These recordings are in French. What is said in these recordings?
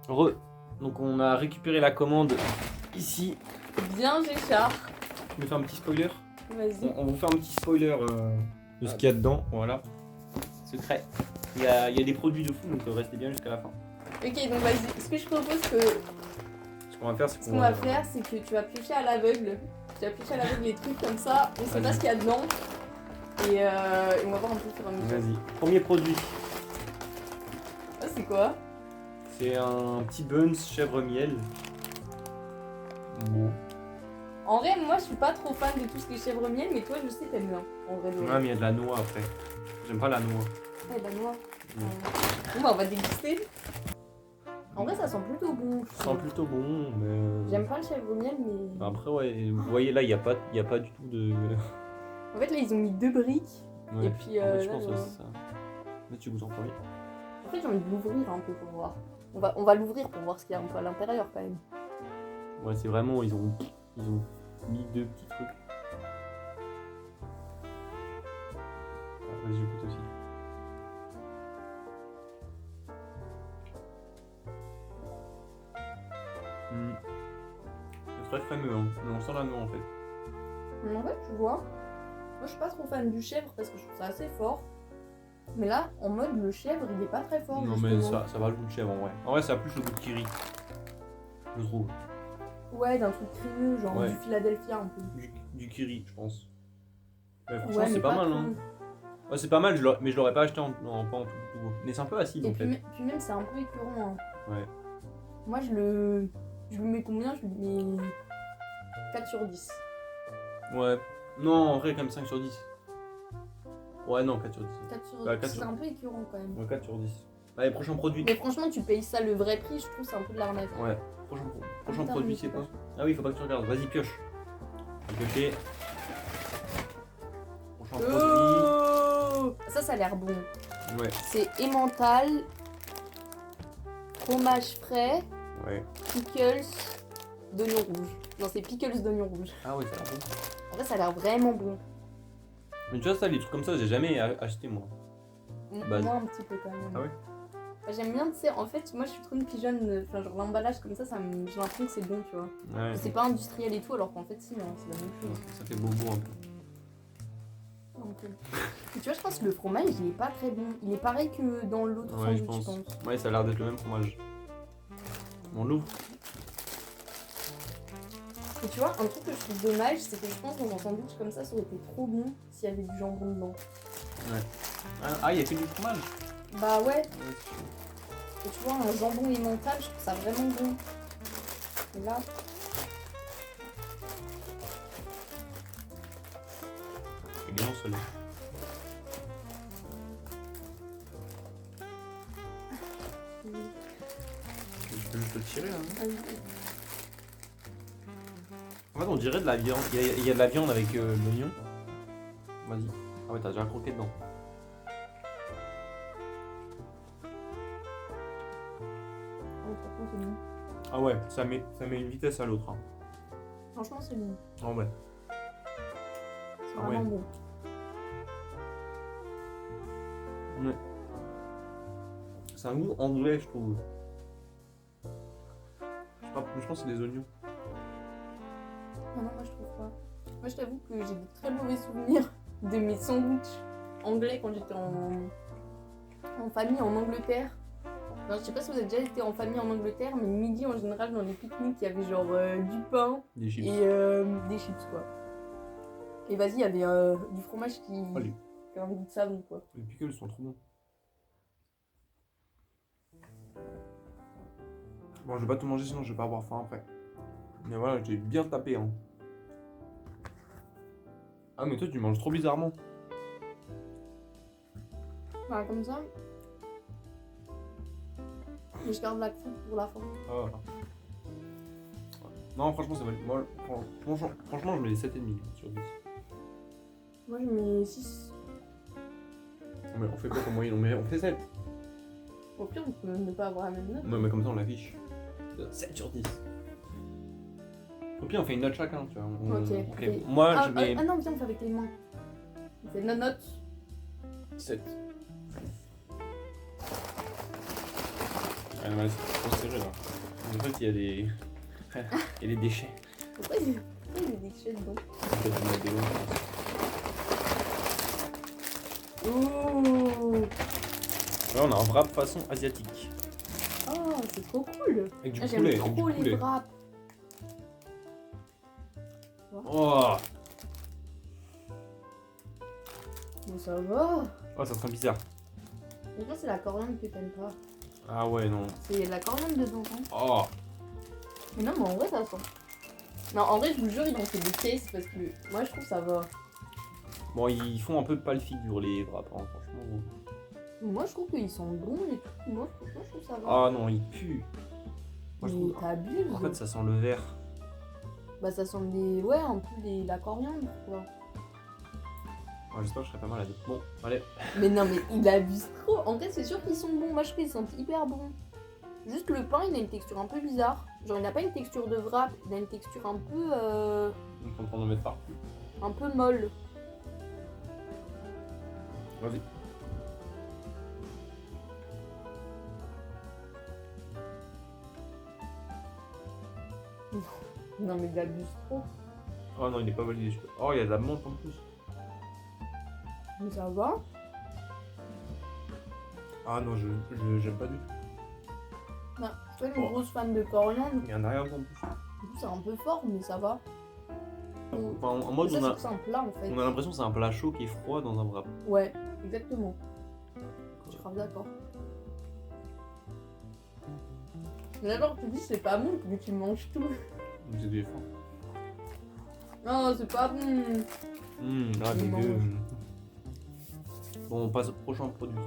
Donc on a récupéré la commande ici. Bien, Géchard. Je vais faire un petit spoiler. Vas-y. On vous fait un petit spoiler de ce qu'il y a dedans. Voilà. Secret. Il y a des produits de fou, donc restez bien jusqu'à la fin. Ok, donc vas-y. Ce que je propose que Ce qu'on va faire, c'est ce qu'on va faire, c'est que tu vas piocher à l'aveugle. Tu vas piocher à l'aveugle les trucs comme ça. On sait pas ce qu'il y a dedans. Et on va voir un peu sur un mesure. Vas-y. Premier produit. Ah, c'est quoi? C'est un petit buns chèvre miel. Bon. En vrai, moi je suis pas trop fan de tout ce qui est chèvre miel, mais toi je sais t'aimes bien. En vrai, Ouais, mais il y a de la noix après. J'aime pas la noix. Ouais, la noix. Bon, bah on va déguster. En vrai, ça sent plutôt bon. Ça sent plutôt bon, mais. J'aime pas le chèvre miel, mais. Après, ouais, vous voyez là, il n'y a pas du tout de. En fait, là ils ont mis 2 briques. Ouais. Et puis. En fait, je là, pense que c'est ça. Là, tu goûtes en premier. En fait, j'ai envie de l'ouvrir un peu pour voir. On va l'ouvrir pour voir ce qu'il y a un peu à l'intérieur quand même. Ouais, c'est vraiment, ils ont mis 2 petits trucs. Ah, vas-y, je goûte aussi. C'est très crémeux, hein. Mais on sent la noix en fait. Mais en fait, tu vois, moi je suis pas trop fan du chèvre parce que je trouve ça assez fort. Mais là, en mode le chèvre, il est pas très fort. Non, mais ça va le goût de chèvre en vrai. En vrai, ça a plus le goût de kiri. Je trouve. Ouais, d'un truc crémeux, genre Ouais. du Philadelphia un peu. Du kiri, je pense. Mais franchement, Ouais, c'est mais pas mal, trop. hein. Ouais, c'est pas mal, mais je l'aurais pas acheté pas en tout. Mais c'est un peu acide Et en puis, fait. puis même, c'est un peu écœurant. Hein. Ouais. Moi, je lui mets combien? Je lui mets 4 sur 10. Ouais. Non, en vrai, quand même 5 sur 10. Ouais, non, 4 sur 10. 4 sur 10, Bah, 4 c'est sur- un peu écœurant quand même. Ouais, 4 sur 10. Allez, prochain produit. Mais franchement, tu payes ça le vrai prix, je trouve c'est un peu de l'arnaque. Ouais. Prochain putain, produit, mais c'est c'est quoi? pas- Ah oui, faut pas que tu regardes. Vas-y, pioche. Piocher. Prochain produit. Oh, ça a l'air bon. Ouais. C'est emmental, fromage frais, Ouais. pickles, d'oignons rouges. Non, c'est pickles d'oignons rouges. Ah ouais, ça a l'air bon. En vrai, ça a l'air vraiment bon. Mais tu vois, ça, les trucs comme ça, j'ai jamais acheté moi. Base. Moi, un petit peu quand même. Ah ouais? Bah, j'aime bien, tu sais, en fait, moi je suis trop une pigeonne, enfin, genre l'emballage comme ça j'ai l'impression que c'est bon, tu vois. Ouais. C'est pas industriel et tout, alors qu'en fait, si, hein, c'est la même chose. Ça fait bobo un peu. Donc, et tu vois, je pense que le fromage, il est pas très bon. Il est pareil que dans l'autre Ouais, je sandwich, pense. Ouais, ça a l'air d'être le même fromage. On l'ouvre. Et tu vois, un truc que je trouve dommage, c'est que je pense que dans un sandwich comme ça aurait été trop bon s'il y avait du jambon dedans. Ah, il y a que du fromage. Bah ouais, Ouais, et tu vois, un jambon emmental, je trouve ça vraiment bon. Et là, c'est bien seul. Je peux juste le tirer là. Hein. En fait, on dirait de la viande. Il y a de la viande avec l'oignon. Vas-y. Ah ouais, t'as déjà croqué dedans. franchement, c'est bon. Ah ouais, ça met une vitesse à l'autre. Hein. Franchement, c'est bon. Ah ouais. C'est Ah vraiment ouais. bon. Ouais. C'est un goût anglais, je trouve. Je sais pas, je pense que c'est des oignons. Non, moi je trouve pas. Moi je t'avoue que j'ai de très mauvais souvenirs de mes sandwichs anglais quand j'étais en famille en Angleterre. Alors, je sais pas si vous avez déjà été en famille en Angleterre, mais midi en général dans les pique-niques il y avait genre du pain Des chips. et des chips quoi. Et vas-y, il y avait du fromage qui Allez. avait un goût de savon quoi. Les pickles sont trop bons. Bon, je vais pas tout manger sinon je vais pas avoir faim après. Mais voilà, j'ai bien tapé. Hein. Ah, mais toi tu manges trop bizarrement. Voilà, comme ça. Mais je garde la croûte pour la fin. Ah. Non, franchement, ça va. Moi, franchement, je mets 7,5 sur 10. Moi je mets 6. Mais on fait quoi comme moyenne? On fait 7. Au pire, on peut ne pas avoir la même note. Non, mais comme ça on l'affiche. 7 sur 10. Au pire, on fait une note chacun, tu vois. Ok. Et- Moi, ah, je mets ah non, viens, on fait avec les mains. On fait nos notes. 7. Ouais, ouais, c'est trop serré là. En fait, il y a des. Il y a des déchets. Pourquoi il y a des déchets dedans? En fait, on a des Ouh. Ouais, on a un wrap façon asiatique. Oh, c'est trop cool. Avec du Ah, poulet. j'aime Avec du trop les poulet. wraps. Oh, Bon, ça va. oh, ça sent bizarre. Mais moi, c'est la coriandre que t'aimes pas. Ah ouais, non. C'est la coriandre dedans. Hein. Oh, Mais non, mais en vrai, ça sent. Non, en vrai, je vous jure, ils ont fait des tests parce que moi, je trouve ça va. bon, ils font un peu pâle figure les wraps, hein, franchement. Moi, je trouve qu'ils sont bons et tout. Moi, franchement, je trouve ça va. Ah non, ils puent. Moi, je Mais trouve- t'abuses. En fait, ça sent le vert. Bah, ça sent des. Ouais, un peu la coriandre, quoi. Ouais, j'espère que je serai pas malade. Bon, allez. Mais non, mais il abuse trop. En fait, c'est sûr qu'ils sont bons. Moi, je trouve qu'ils sentent hyper bons. Juste le pain, il a une texture un peu bizarre. Genre, il n'a pas une texture de wrap, il a une texture un peu. Donc, on peut en mettre partout. Un peu molle. Vas-y. Non, mais il abuse trop. Oh non, il est pas validé. Oh, il y a de la menthe en plus. Mais ça va. Ah non, j'aime pas du tout. Non, je suis pas une Oh. grosse fan de coriandre. Il y en a rien en plus. Du coup, c'est un peu fort, mais ça va. Enfin, en mode, Ça, on a, c'est un plat en fait. on a l'impression que c'est un plat chaud qui est froid dans un wrap. Ouais, exactement. Je suis grave d'accord. Mais d'abord, tu dis c'est pas bon, mais tu manges tout. Donc c'est des fins. Non, c'est pas bon. Ah, Il dégueu. mange. Bon, on passe au prochain produit.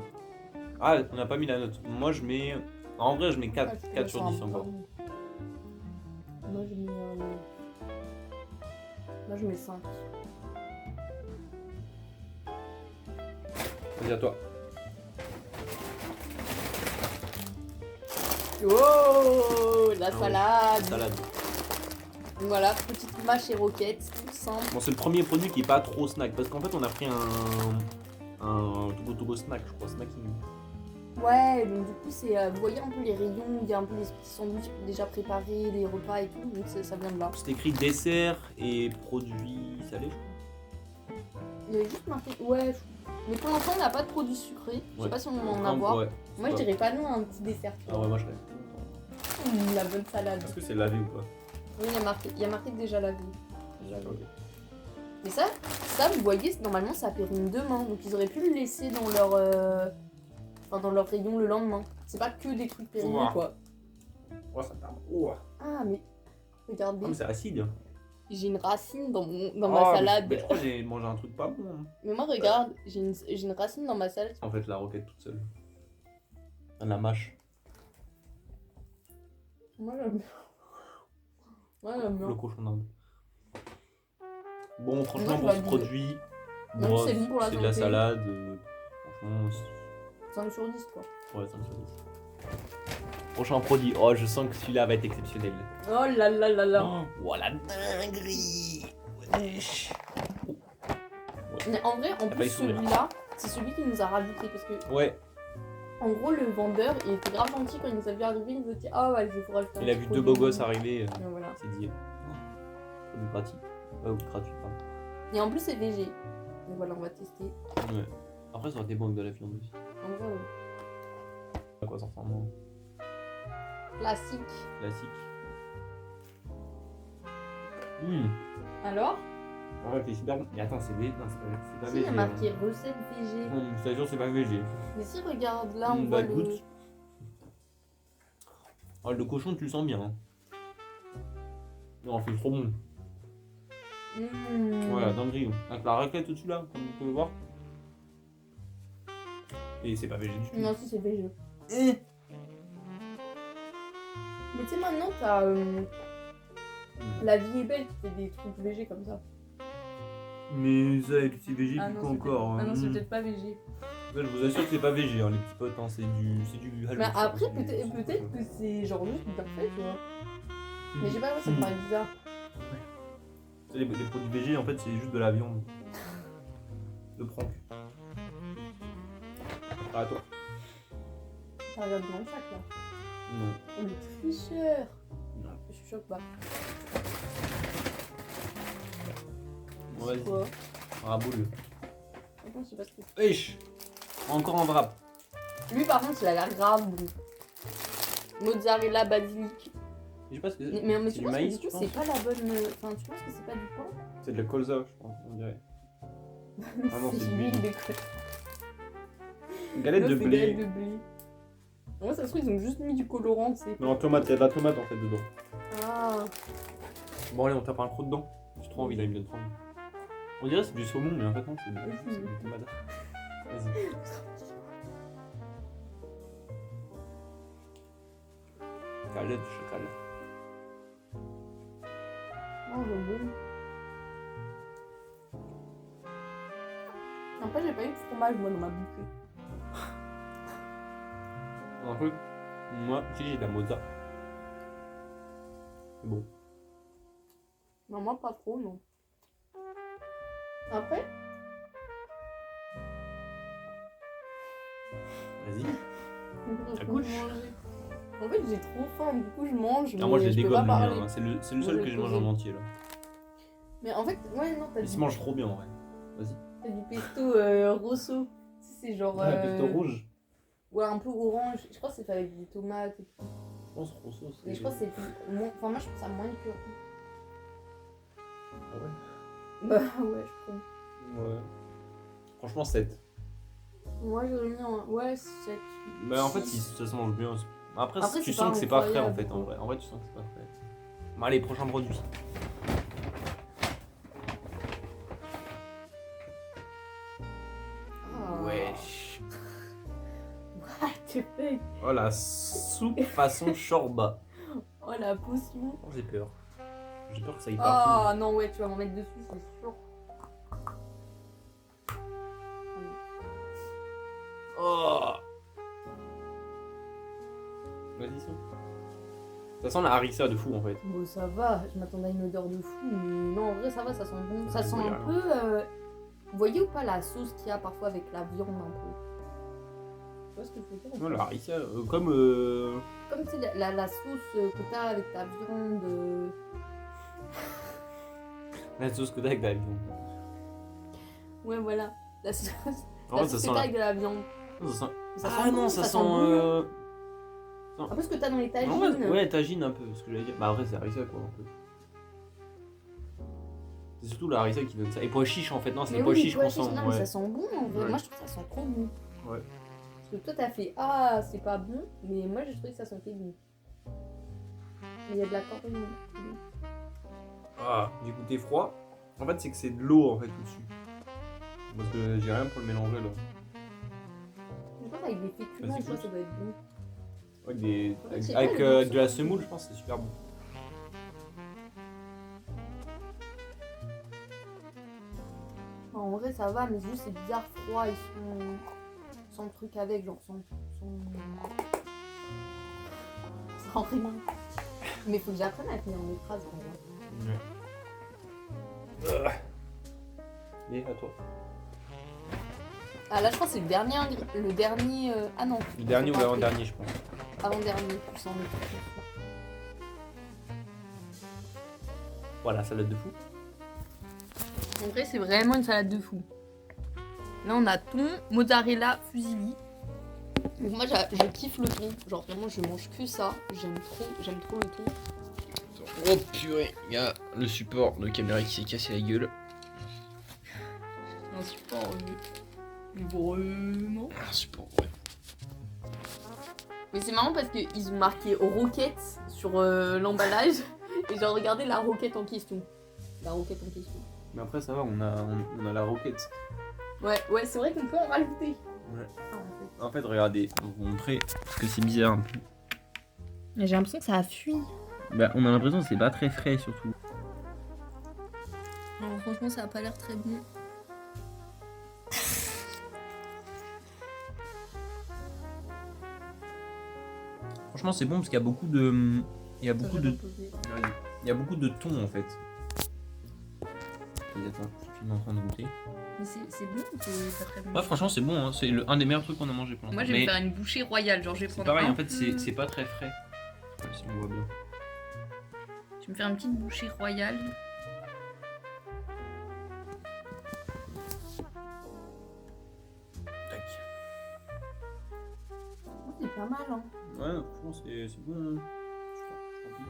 Ah, on n'a pas mis la note. Moi, je mets. En vrai, je mets 4, Ah, je trouve 4 sur ça 10 un encore. peu bon. Moi, je mets. Moi, je mets 5. Vas-y, à toi. Oh, la Ah ouais, salade. Salade. Donc voilà, petite mâche et roquette, tout simple. Bon, c'est le premier produit qui est pas trop snack. Parce qu'en fait, on a pris un Togo snack, je crois. Snacking. Ouais, donc du coup, c'est. Vous voyez un peu les rayons, il y a un peu les petits sandwichs déjà préparés, les repas et tout, donc ça vient de là. C'est écrit dessert et produits salés, je crois. Il y avait juste marqué. Ouais, mais pour l'instant, on n'a pas de produits sucrés. Je sais Ouais. pas si on va en avoir. Ouais. Moi, je dirais pas non à un petit dessert. tu Ah vois. ouais, moi je serais. La bonne salade. Est-ce que c'est lavé ou pas? Oui, il y a marqué déjà lavé. Ok. Mais ça, vous voyez, normalement, ça périme demain. Donc, ils auraient pu le laisser dans leur. Enfin, dans leur rayon le lendemain. C'est pas que des trucs périmés, Ouah. quoi. Oh, ça tarde. Oh. Ah, mais. Regardez, Ah, mais c'est acide. j'ai une racine dans Oh, ma salade. Mais je crois que j'ai mangé un truc pas bon. Hein. Mais moi, regarde, j'ai une racine dans ma salade. En fait, la roquette toute seule. La mâche. Moi, j'aime bien. Moi, j'aime bien. Le cochon d'Inde. Bon, franchement, Moi, je pour ce valide. produit, Même moi, c'est bon pour la c'est de la santé. salade. Franchement, 5 sur 10, quoi. ouais, 5 sur 10. Prochain produit. Oh, je sens que celui-là va être exceptionnel. Oh là là là là. Oh, la dinguerie. Wesh. Mais en vrai, en pas plus, eu sourire. celui-là, c'est celui qui nous a rajouté. Parce que, Ouais, en gros, le vendeur, il était grave gentil quand il nous a vu arriver. Il nous a dit, ah ouais, je vais vous rajouter un il a petit vu deux produit. beaux gosses arriver. Et voilà. C'est dit. Produit gratuit. Gratuit, pardon. Et en plus, c'est VG. Donc voilà, on va tester. Ouais. Après, ça aurait été bon avec de la viande aussi. En vrai, À quoi ça ressemble? classique. Classique. Alors, En fait, c'est super bon. Mais attends, c'est non, c'est pas si, il y a VG. marqué recette VG. Je t'assure, c'est pas VG. Mais si, regarde, là, on Bah, voit le. goûte. Oh, le cochon, tu le sens bien. Hein. Non, c'est trop bon. Voilà, dinguerie. Avec la raclette au-dessus là, comme vous pouvez voir. Et c'est pas VG du tout. Non, si, c'est VG. Mais tu sais, maintenant, t'as La Vie est Belle qui fait des trucs VG comme ça. Mais ça, avec c'est VG, Ah plus non, qu'encore. Ah non, c'est peut-être pas VG. Je vous assure que c'est pas VG, hein, les petits potes, hein, c'est du halal. Mais après, peut-être que c'est genre juste bien fait, tu vois. Mais je sais pas, moi, ça me paraît bizarre. Les produits VG, en fait, c'est juste de la viande. De prank. Ah, à toi. Ça regarde dans le sac là. Non. Oh, le tricheur. Non. Je suis choquée pas. Bon, vas-y. Quoi? Raboule. Attends, je sais pas ce que c'est. Wesh. Encore un wrap. Lui, par contre, il a l'air grave bon. Mozzarella, basilic. Je sais pas ce que c'est. Mais C'est tu du penses maïs, que du coup, je c'est pense. pas la bonne. Enfin, tu penses que c'est pas du pain? C'est de la colza, je pense, on dirait. Ah non, c'est C'est de l'huile l'huile. de colza. Galette Non, de c'est blé. galette de blé. Moi, ça se trouve, ils ont juste mis du colorant, tu sais. Non, tomate, il y a de la tomate en fait dedans. Ah. Bon, allez, on tape un croc dedans. J'ai trop envie, là, il me donne trop envie. On dirait que c'est du saumon, mais en fait, non, c'est du tomate. Vas-y. Galette de chocolat. Oh, le bon. Après, j'ai pas eu de fromage, moi, dans ma bouffée. Un truc, moi, si j'ai de la mozza. C'est bon. Non, moi, pas trop, non. Après, Vas-y. je Ça peux couche. manger. En fait, j'ai trop faim, du coup, je mange. Ah, moi, je mais les peux pas dégomme le mien. parler. Hein. C'est le Moi, seul je que vais je mange poser. en entier là. Mais en fait, ouais, non, Il se mange trop bien en vrai. Vas-y. t'as du pesto rosso. Tu sais, c'est genre. Ouais, pesto rouge. Ouais, un peu orange. Je crois que c'est fait avec des tomates et tout. Je pense rosso. Mais je crois que c'est plus. Enfin, moi, je trouve ça moins pur. Ah ouais. Bah, ouais, je crois. Ouais. Franchement, 7. Moi, j'aurais mis un. Ouais, 7. Bah, en fait, ça se mange bien. Après, Après, tu c'est sens pas que c'est pas frais en incroyable, fait. En quoi. vrai. En vrai, tu sens que c'est pas frais. Bon, allez, prochain produit. Ah. Wesh. What the fuck? Oh la soupe façon shorba. Oh, la potion. Oh, j'ai peur. J'ai peur que ça y parte. Oh non, ouais, tu vas m'en mettre dessus, c'est sûr. Oh. Vas-y, ça. Ça sent la harissa de fou en fait. Bon, ça va, je m'attendais à une odeur de fou, mais non, en vrai, ça va, ça sent bon. Ça sent Oui, un alors. peu. Vous voyez ou pas la sauce qu'il y a parfois avec la viande un peu? Tu vois ce que je veux dire? Non, la harissa, comme. Comme tu sais, la sauce que t'as avec ta viande. La sauce que t'as avec la viande. Ouais, voilà. La sauce, En la fait, ça sauce que sent t'as la. avec de la viande. Ça sent... Ça Ah sent non, bon, ça sent. bon. Un peu ce que t'as dans les En vrai, tagines. ouais, tagine un peu, ce que j'allais dire. Bah, après, c'est harissa quoi, un peu. C'est surtout la harissa qui donne ça. Et pois chiches en fait, non, c'est Mais les pois oui, chiches pois qu'on chiches, sent. non, mais Ouais. ça sent bon en vrai. Ouais. Moi, je trouve que ça sent trop bon. Ouais. Parce que toi, t'as fait ah, c'est pas bon, mais moi, j'ai trouvé que ça sentait bon. Mais il y a de la coriandre. Ah, j'ai goûté froid. En fait, c'est que c'est de l'eau en fait au-dessus. Parce que j'ai rien pour le mélanger là. Je pense avec des féculents, Vas-y, tu vois, goûte. ça doit être bon. Avec, je sais avec pas, le goût, de la c'est semoule, je pense que c'est super bon. En vrai, ça va, mais juste c'est bizarre froid, ils sont sans truc avec, genre sans rien. Mais faut que j'apprenne à tenir mes phrases en vrai. Ouais. Et à toi. Ah là, je crois que c'est le dernier, ah non. Le dernier ou Pas l'avant-dernier, je pense. Avant-dernier, plus en mettre. Voilà, salade de fou. En vrai, c'est vraiment une salade de fou. Là, on a thon, mozzarella, fusilli. Donc moi, je kiffe le thon. Genre vraiment, je mange que ça. J'aime trop le thon. Oh purée, il y a le support de caméra qui s'est cassé la gueule. Un support vraiment. Un support, ouais. Mais c'est marrant parce qu'ils ont marqué Rocket sur l'emballage. Et j'ai regardé la roquette en question. La roquette en question. Mais après, ça va, on a la roquette. Ouais, c'est vrai qu'on peut en rajouter. Ouais. Ah, En fait, regardez, on va vous montrer parce que c'est bizarre un peu. j'ai l'impression que ça a fui. Bah, on a l'impression que c'est pas très frais surtout. Alors, franchement, ça a pas l'air très bon. Franchement, c'est bon parce qu'il y a beaucoup de. Il y a beaucoup Ça, de. j'ai pas posé. Il y a beaucoup de thon en fait. Vas-y, attends, est en train de goûter. Mais c'est bon ou c'est pas très bon? Ouais, franchement, c'est bon, hein. C'est un des meilleurs trucs qu'on a mangé pour l'instant. Moi, je vais me faire une bouchée royale. Genre, je vais c'est prendre pareil, un en fait, peu- c'est pas très frais. Je sais pas si on voit bien. Je vais me faire une petite bouchée royale. Tac. C'est pas mal, hein. Ouais, franchement, c'est bon. Hein. Je t'en prie.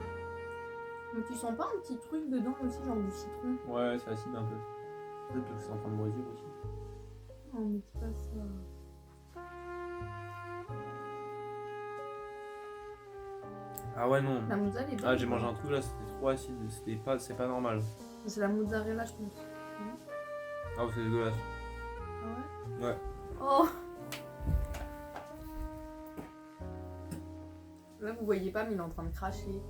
Mais tu sens pas un petit truc dedans aussi, genre du citron? Ouais, c'est acide un peu. Peut-être parce que c'est en train de moisir aussi. Oh, mais c'est pas ça. Ah ouais, non. La mozzarella est bonne. Ah, j'ai mangé un truc là, c'était trop acide. C'est pas normal. C'est la mozzarella, je pense. Ah, c'est dégueulasse. Ah ouais? Ouais. Oh! Là, vous voyez pas, mais il est en train de cracher.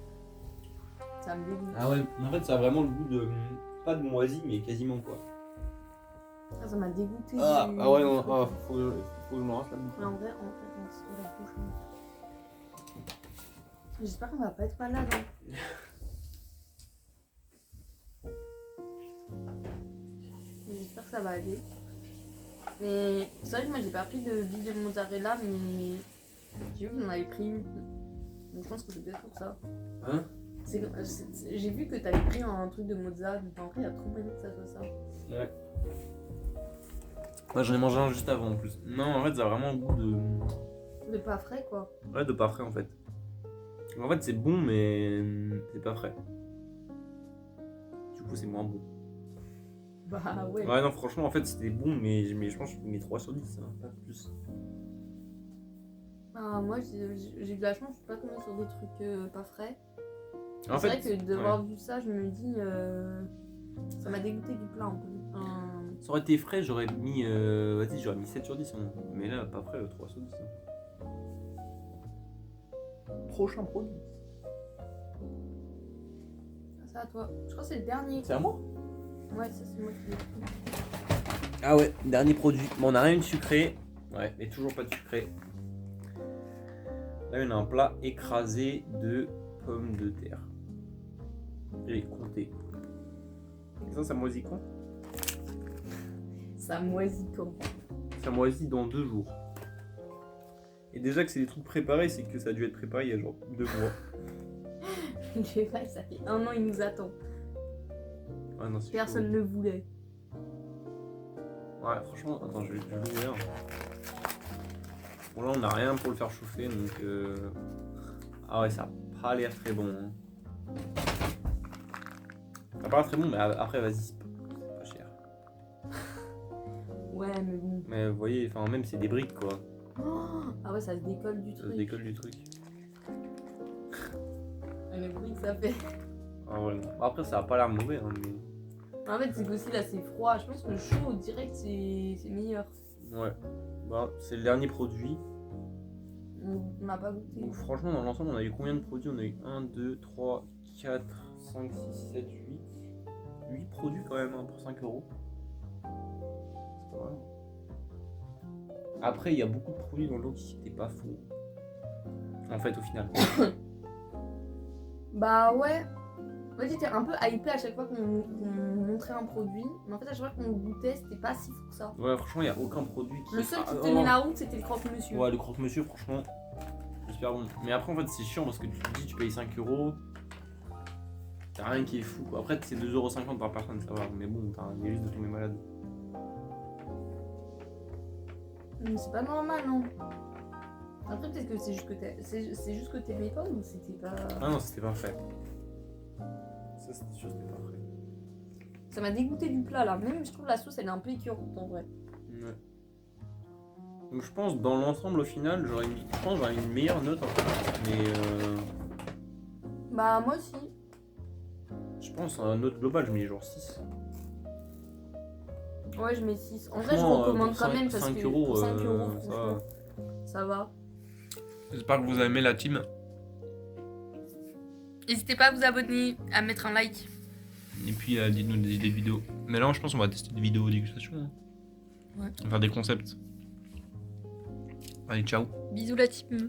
Ça me dégoûte. Ah ouais, en fait, ça a vraiment le goût de. Pas de moisi, mais quasiment quoi. Ah, ça m'a dégoûté. Ah du- ouais, non, du truc. faut que je me rince la bouche. Mais en vrai, on se fait la bouche. Hein. J'espère qu'on va pas être malade. Hein. J'espère que ça va aller. Mais c'est vrai que moi j'ai pas pris de bille de mozzarella, mais j'ai vu que j'en avais pris une. Donc je pense que c'est peut-être pour ça. Hein? J'ai vu que t'avais pris un truc de mozzarella, mais en vrai il y a trop moyen que ça soit ça. Ouais. Ouais, j'en ai mangé un juste avant en plus. Non, en fait, ça a vraiment le goût de. De pas frais quoi. Ouais, de pas frais en fait. En fait, c'est bon, mais c'est pas frais. Du coup, c'est moins bon. Bah ouais. Ouais, non, franchement, en fait, c'était bon, mais je pense que je mets 3 sur 10, hein, pas plus. Ah, moi j'ai eu de la chance, je suis pas tombée sur des trucs pas frais. En C'est fait, vrai que d'avoir vu ça, je me dis. Ça m'a dégoûté du plat un peu. ça aurait été frais, j'aurais mis. Vas-y, j'aurais mis 7 sur 10. Hein. Mais là, pas frais, 3 sur 10. Hein. Prochain produit. C'est à toi. Je crois que c'est le dernier. C'est à moi? Ouais, ça c'est moi qui l'ai pris. Ah ouais, dernier produit. Bon, on a rien de sucré. Ouais, mais toujours pas de sucré. Là, on a un plat écrasé de pommes de terre. Et comté. Et ça moisit quand? Ça moisit quand? Ça moisit dans 2 jours. Et déjà que c'est des trucs préparés, c'est que ça a dû être préparé il y a genre 2 mois. Je sais pas, ça fait 1 an, il nous attend. Ah non, c'est Personne chaud. ne voulait. Ouais, franchement, attends, je vais l'ouvrir. Bon, là, on n'a rien pour le faire chauffer, donc. Ah ouais, ça a pas l'air très bon. Hein. Ça a pas l'air très bon, mais après, vas-y, c'est pas cher. Ouais, mais bon. Mais vous voyez, enfin, même c'est des briques quoi. Oh, ah ouais, ça se décolle du Ça se truc. décolle du truc. Le bruit que ça fait. Ah ouais. Bon, après, ça a pas l'air mauvais, hein, mais. En fait, c'est qu'aussi là, c'est froid. Je pense que chaud, direct, c'est meilleur. Ouais. Bah, c'est le dernier produit. On n'a pas goûté. Donc, franchement, dans l'ensemble, on a eu combien de produits? On a eu 1, 2, 3, 4, 5, 6, 7, 8. 8 produits quand même hein, pour 5 euros. C'est pas mal. Après, il y a beaucoup de produits dans l'eau qui n'étaient pas faux. En fait, au final. Bah ouais. Moi j'étais un peu hypée à chaque fois qu'on montrait un produit. Mais en fait, à chaque fois qu'on le goûtait, c'était pas si fou que ça. Ouais, franchement, il n'y a aucun produit qui. Le seul qui Ah, tenait oh. la route, c'était le croque-monsieur. Ouais, le croque-monsieur, franchement, super bon. Mais après, en fait, c'est chiant parce que tu te dis, tu payes 5 euros. T'as rien qui est fou. Quoi. Après, c'est 2,50€ par personne, ça va. Mais bon, t'as un risque de tomber malade. Mais c'est pas normal, non. Après, peut-être que c'est juste que c'est juste que t'aimais pas ou c'était pas. Ah non, c'était pas fait. Ça, c'était sûr, c'était pas fait. Ça m'a dégoûté du plat là. Même je trouve la sauce elle est un peu écœurante en vrai. Ouais. Donc, je pense, dans l'ensemble, au final, j'aurais mis une meilleure note en fait. Mais Bah, moi aussi. je pense, en note globale, je mets genre 6. Ouais, je mets 6. En vrai, je Franchement, recommande pour quand même 5 parce que euros, pour 5 euros, ça franchement, va. ça va. J'espère que vous avez aimé la team. N'hésitez pas à vous abonner, à mettre un like. Et puis dites-nous des idées de vidéos. Mais là, je pense qu'on va tester des vidéos dégustation. Hein. Ouais. On va faire des concepts. Allez, ciao. Bisous la team.